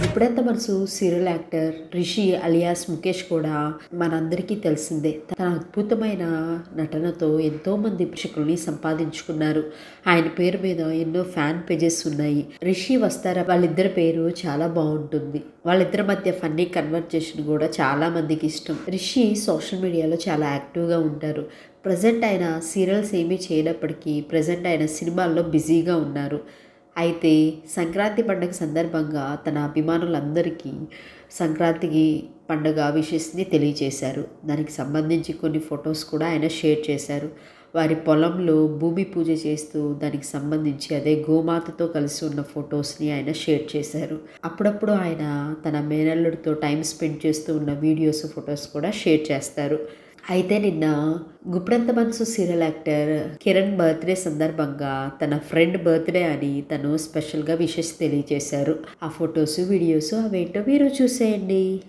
ఇప్పుడంత మనసు serial actor Rishi alias Mukesh కూడా మనందరికీ తెలిసిందే. తన అద్భుతమైన నటనతో ఎంతో మంది ప్రేక్షకుల్ని సంపాదించుకున్నారు. ఆయన పేరు మీద ఎన్నో ఫ్యాన్ పేజెస్ ఉన్నాయి. రిషి వస్తారా వాళ్ళిద్దరి పేరు చాలా బాగుంటుంది. వాళ్ళిద్దరి మధ్య ఫన్నీ కన్వర్జేషన్ కూడా చాలా మందికి ఇష్టం. రిషి సోషల్ మీడియాలో చాలా యాక్టివ్గా ఉంటారు. ప్రజెంట్ ఆయన సీరియల్స్ ఏమీ చేయనప్పటికీ ప్రజెంట్ ఆయన సినిమాల్లో బిజీగా ఉన్నారు. అయితే సంక్రాంతి పండుగ సందర్భంగా తన అభిమానులందరికీ సంక్రాంతికి పండుగ విషెస్ని తెలియజేశారు. దానికి సంబంధించి కొన్ని ఫొటోస్ కూడా ఆయన షేర్ చేశారు. వారి పొలంలో భూమి పూజ చేస్తూ దానికి సంబంధించి అదే గోమాతతో కలిసి ఉన్న ఫొటోస్ని ఆయన షేర్ చేశారు. అప్పుడప్పుడు ఆయన తన మేనల్లుడితో టైం స్పెండ్ చేస్తూ ఉన్న వీడియోస్ ఫొటోస్ కూడా షేర్ చేస్తారు. అయితే నిన్న గుప్పెడంత మనసు సీరియల్ యాక్టర్ కిరణ్ బర్త్డే సందర్భంగా తన ఫ్రెండ్ బర్త్డే అని తను స్పెషల్గా విషెస్ తెలియజేశారు. ఆ ఫొటోస్ వీడియోస్ అవేంటో మీరు చూసేయండి.